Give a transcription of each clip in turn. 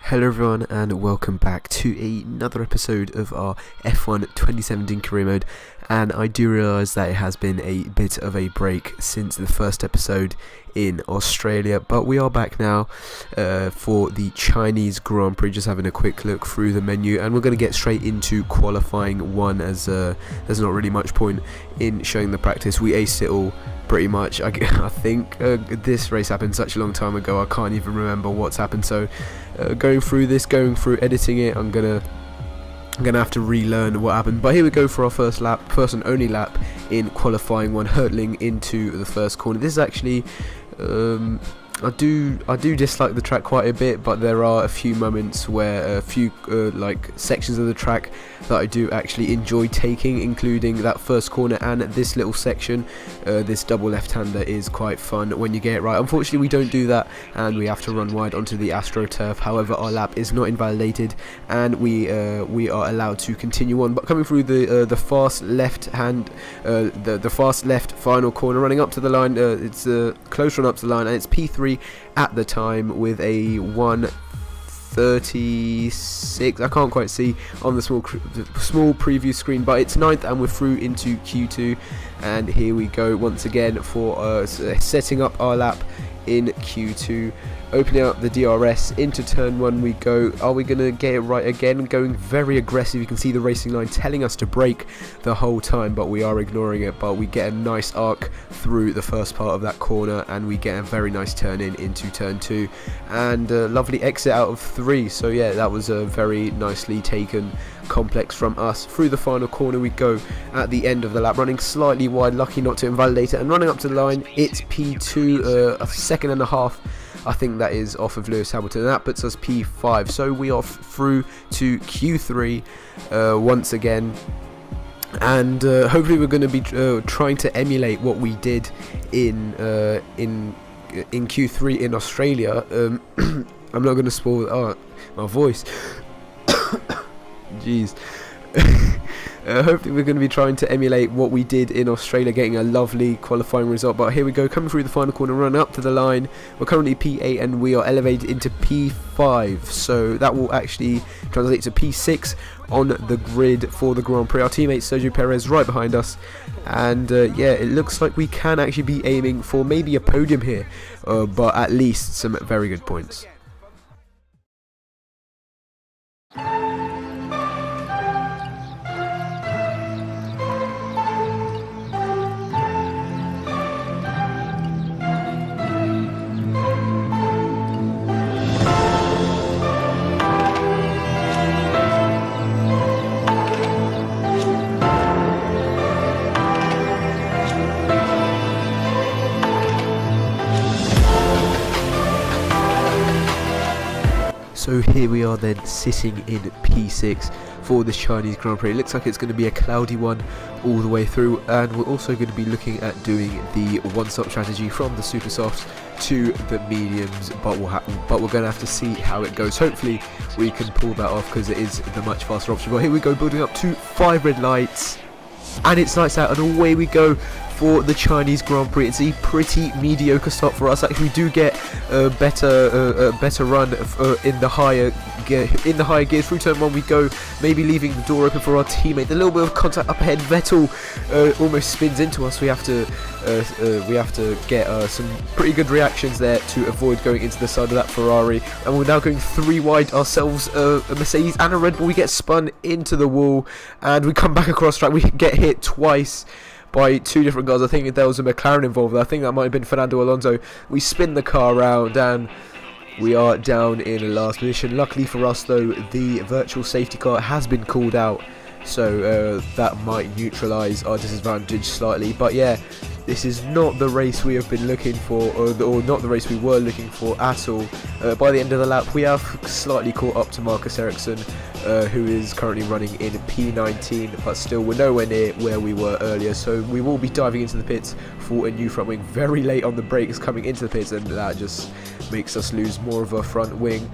Hello everyone and welcome back to another episode of our F1 2017 career mode, and I do realise that it has been a bit of a break since the first episode in Australia, but we are back now for the Chinese Grand Prix. Just having a quick look through the menu, and we're going to get straight into qualifying one, as there's not really much point in showing the practice. We aced it all pretty much. I think this race happened such a long time ago, I can't even remember what's happened, so going through editing it, I'm gonna have to relearn what happened. But here we go for our first and only lap in qualifying one, hurtling into the first corner. This is actually I do dislike the track quite a bit, but there are a few moments where a few like sections of the track that I do actually enjoy taking, including that first corner and this little section. This double left-hander is quite fun when you get it right. Unfortunately, we don't do that, and we have to run wide onto the AstroTurf. However, our lap is not invalidated, and we are allowed to continue on. But coming through the fast left hand, the fast left final corner, running up to the line. It's a close run up to the line, and it's P3 at the time with a 1:36. I can't quite see on the small preview screen, but it's 9th, and we're through into Q2. And here we go once again for setting up our lap in Q2. Opening up the DRS into turn 1 we go. Are we going to get it right again? Going very aggressive. You can see the racing line telling us to brake the whole time, but we are ignoring it. But we get a nice arc through the first part of that corner, and we get a very nice turn into turn 2, and a lovely exit out of 3. So yeah, that was a very nicely taken complex from us. Through the final corner we go at the end of the lap, running slightly wide, lucky not to invalidate it, and running up to the line. It's P2, a second and a half, I think that is, off of Lewis Hamilton, and that puts us P5. So we are through to Q3 once again, and hopefully we're going to be trying to emulate what we did in Q3 in Australia. I'm not going to spoil my voice. Jeez. Hopefully we're going to be trying to emulate what we did in Australia, getting a lovely qualifying result. But here we go, coming through the final corner, run up to the line. We're currently P8, and we are elevated into P5, so that will actually translate to P6 on the grid for the Grand Prix. Our teammate Sergio Perez right behind us, and yeah, it looks like we can actually be aiming for maybe a podium here, but at least some very good points. So here we are then, sitting in P6 for this Chinese Grand Prix. It looks like it's going to be a cloudy one all the way through, and we're also going to be looking at doing the one-stop strategy from the super softs to the mediums, but we're going to have to see how it goes. Hopefully we can pull that off, because it is the much faster option. But here we go, building up to 5 red lights, and it's lights out, and away we go for the Chinese Grand Prix. It's a pretty mediocre start for us. Actually, we do get a better run in the higher gears. Through turn 1 we go, maybe leaving the door open for our teammate. A little bit of contact up ahead. Vettel almost spins into us. We have to get some pretty good reactions there to avoid going into the side of that Ferrari. And we're now going 3 wide ourselves, a Mercedes and a Red Bull. We get spun into the wall, and we come back across track. We get hit twice by 2 different guys. I think there was a McLaren involved. I think that might have been Fernando Alonso. We spin the car around, and we are down in last position. Luckily for us, though, the virtual safety car has been called out, so that might neutralise our disadvantage slightly. But yeah, this is not the race we have been looking for, or not the race we were looking for at all. By the end of the lap, we have slightly caught up to Marcus Ericsson, who is currently running in P19, but still we're nowhere near where we were earlier. So we will be diving into the pits for a new front wing very late on the brakes coming into the pits, and that just makes us lose more of a front wing.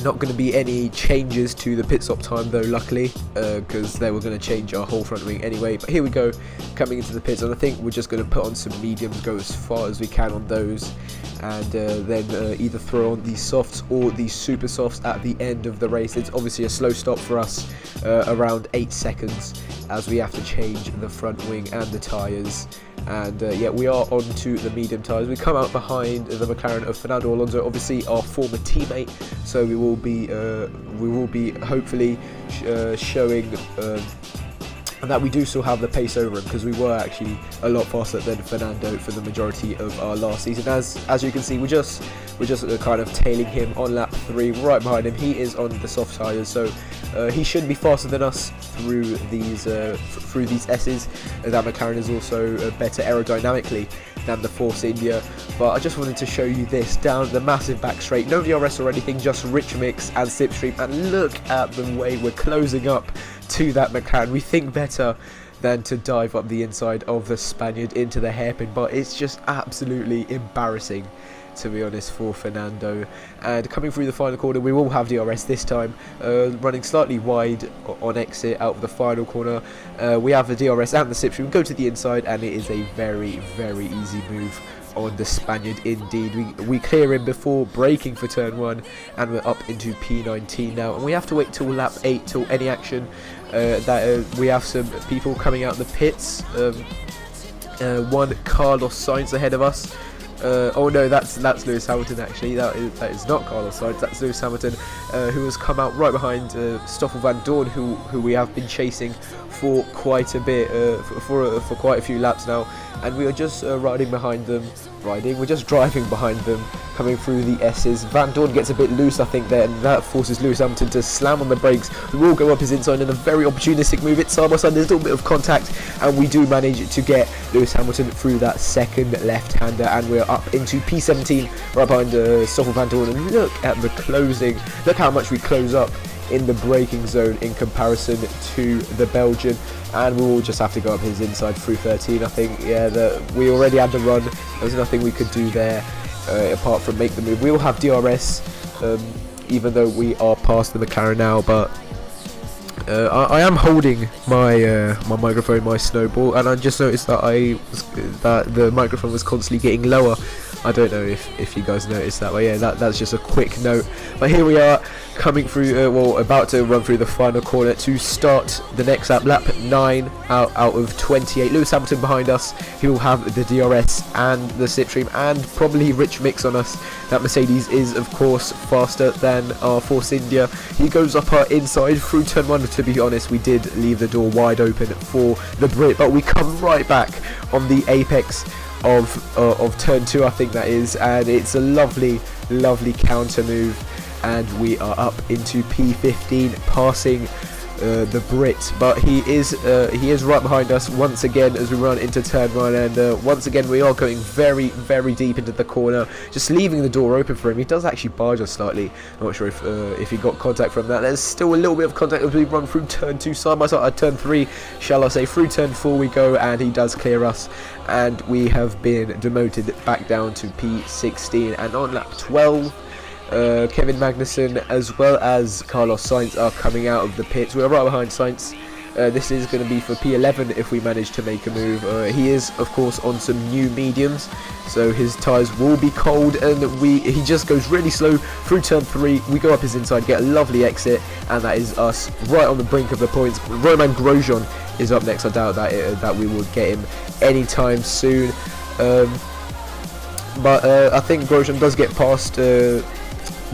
not going to be any changes to the pit stop time though, luckily, because they were going to change our whole front wing anyway. But here we go, coming into the pits, and I think we're just going to put on some mediums, go as far as we can on those, and then either throw on these softs or these super softs at the end of the race. It's obviously a slow stop for us, around 8 seconds, as we have to change the front wing and the tyres. And yeah, we are on to the medium tyres. We come out behind the McLaren of Fernando Alonso, obviously our former teammate, so we will be hopefully showing that we do still have the pace over him, because we were actually a lot faster than Fernando for the majority of our last season. As you can see, we're just kind of tailing him on lap 3, right behind him. He is on the soft tyres, so he should be faster than us through these S's. That McLaren is also better aerodynamically than the Force India. But I just wanted to show you this down the massive back straight, no DRS or anything, just rich mix and slipstream, and look at the way we're closing up to that McLaren. We think better than to dive up the inside of the Spaniard into the hairpin, but it's just absolutely embarrassing, to be honest, for Fernando. And coming through the final corner, we will have DRS this time, running slightly wide on exit out of the final corner. We have the DRS and the slipstream, go to the inside, and it is a very, very easy move on the Spaniard indeed. We clear him before braking for turn 1, and we're up into P19 now, and we have to wait till lap 8 till any action. We have some people coming out the pits. One Carlos Sainz ahead of us. Oh no, that's Lewis Hamilton actually. That is not Carlos Sainz. That's Lewis Hamilton, who has come out right behind Stoffel Vandoorne, who we have been chasing for quite a bit, for quite a few laps now, and we are just riding behind them. We're just driving behind them, coming through the S's. Vandoorne gets a bit loose, I think, there, and that forces Lewis Hamilton to slam on the brakes. We will go up his inside in a very opportunistic move. It's side by side, there's a little bit of contact, and we do manage to get Lewis Hamilton through that second left-hander, and we're up into P17, right behind Stoffel Vandoorne. And look at the closing. Look how much we close up in the braking zone in comparison to the Belgian, and we will just have to go up his inside through 13. I think, yeah, we already had the run. There's nothing we could do there apart from make the move. We will have DRS, even though we are past the McLaren now, but I am holding my my microphone, my snowball, and I just noticed that the microphone was constantly getting lower. I don't know if you guys noticed that, but yeah, that's just a quick note. But here we are, coming through, well, about to run through the final corner to start the next lap 9 out of 28. Lewis Hamilton behind us. He will have the DRS and the slipstream and probably rich mix on us. That Mercedes is, of course, faster than our Force India. He goes up our inside through turn 1. To be honest, we did leave the door wide open for the Brit, but we come right back on the apex of turn 2, I think that is, and it's a lovely counter move, and we are up into P15, passing the Brit, but he is right behind us once again as we run into turn 1, and once again we are going very, very deep into the corner, just leaving the door open for him. He does actually barge us slightly. I'm not sure if he got contact from that. There's still a little bit of contact as we run through turn 2, side by side, turn 3 shall I say. Through turn 4 we go, and he does clear us, and we have been demoted back down to P16. And on lap 12, Kevin Magnussen as well as Carlos Sainz are coming out of the pits. We're right behind Sainz. This is going to be for P11 if we manage to make a move. He is, of course, on some new mediums, so his tyres will be cold, and he just goes really slow through turn 3. We go up his inside, get a lovely exit, and that is us right on the brink of the points. Romain Grosjean is up next. I doubt that we will get him anytime soon, but I think Grosjean does get past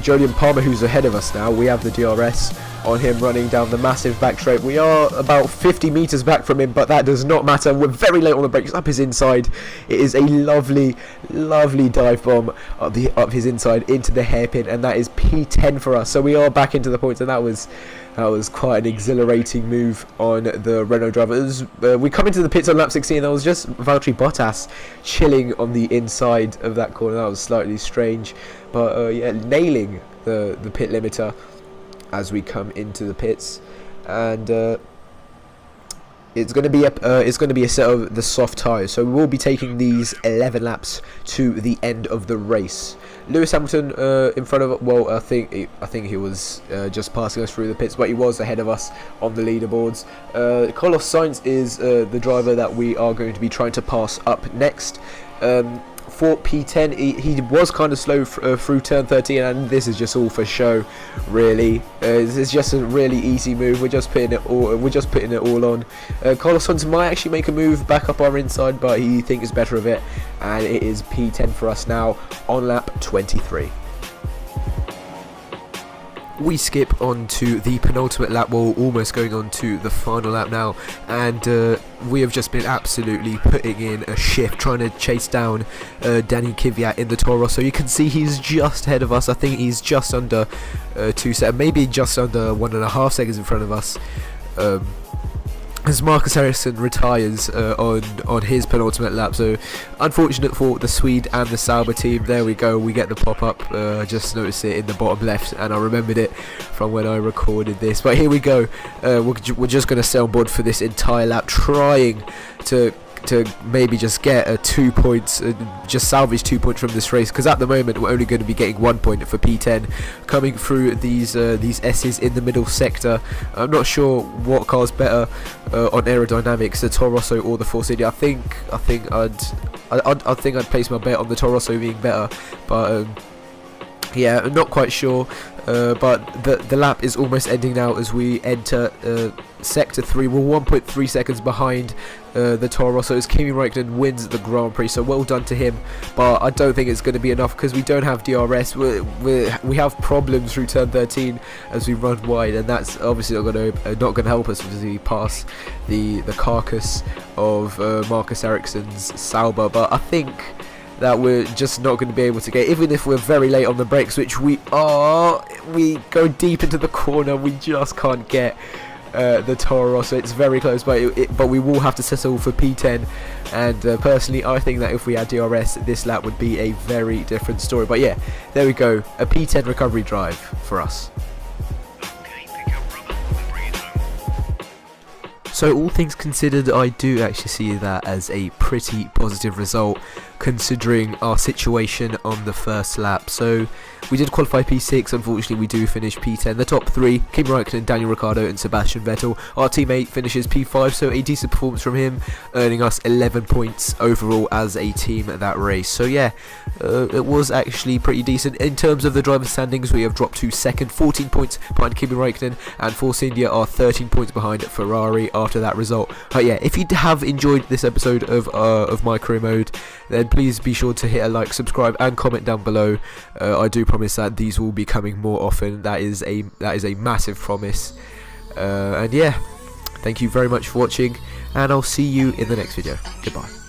Jolyon Palmer, who's ahead of us now. We have the DRS on him running down the massive back straight. We are about 50 meters back from him, but that does not matter. We're very late on the brakes. Up his inside. It is a lovely dive bomb up his inside into the hairpin, and that is P10 for us. So we are back into the points, and that was quite an exhilarating move on the Renault driver. We come into the pits on lap 16. That was just Valtteri Bottas chilling on the inside of that corner. That was slightly strange, but yeah, nailing the pit limiter as we come into the pits. And it's going to be a set of the soft tyres. So we will be taking these 11 laps to the end of the race. Lewis Hamilton in front of, well, I think he was just passing us through the pits, but he was ahead of us on the leaderboards. Carlos Sainz is the driver that we are going to be trying to pass up next. For P10, he was kind of slow through turn 13, and this is just all for show, really. It's just a really easy move. We're just putting it all on. Carlos Sainz might actually make a move back up our inside, but he thinks better of it, and it is P10 for us now on lap 23. We skip on to the penultimate lap, well, almost going on to the final lap now, and we have just been absolutely putting in a shift trying to chase down Danny Kvyat in the Toro Rosso. You can see he's just ahead of us. I think he's just under 2 seconds, maybe just under 1.5 seconds in front of us. As Marcus Ericsson retires on his penultimate lap. So unfortunate for the Swede and the Sauber team. There we go, we get the pop-up. Just noticed it in the bottom left, and I remembered it from when I recorded this. But here we go, we're just going to stay on board for this entire lap, trying to maybe just get 2 points, just salvage 2 points from this race, because at the moment we're only going to be getting 1 point for P10 coming through these S's in the middle sector. I'm not sure what car's better on aerodynamics, the Toro Rosso or the Force India. I think I'd place my bet on the Toro Rosso being better, but yeah, I'm not quite sure. But the lap is almost ending now as we enter sector 3. We're 1.3 seconds behind the Toro Rosso as Kimi Räikkönen wins the Grand Prix, so well done to him. But I don't think it's going to be enough because we don't have DRS. We have problems through turn 13 as we run wide, and that's obviously not going to help us as we pass the carcass of Marcus Ericsson's Sauber. But I think that we're just not going to be able to get, even if we're very late on the brakes, which we are. We go deep into the corner, we just can't get the Toro Rosso. It's very close, but we will have to settle for P10, and personally I think that if we had DRS, this lap would be a very different story. But yeah, there we go, a P10 recovery drive for us. So all things considered, I do actually see that as a pretty positive result considering our situation on the first lap. So we did qualify P6, unfortunately we do finish P10. The top 3, Kimi Räikkönen, Daniel Ricciardo and Sebastian Vettel. Our teammate finishes P5, so a decent performance from him, earning us 11 points overall as a team at that race. So yeah, it was actually pretty decent. In terms of the driver standings, we have dropped to second, 14 points behind Kimi Räikkönen, and Force India are 13 points behind Ferrari after that result. But yeah, if you have enjoyed this episode of my career mode, then please be sure to hit a like, subscribe and comment down below. I do promise that these will be coming more often. That is a massive promise. And yeah, thank you very much for watching, and I'll see you in the next video. Goodbye.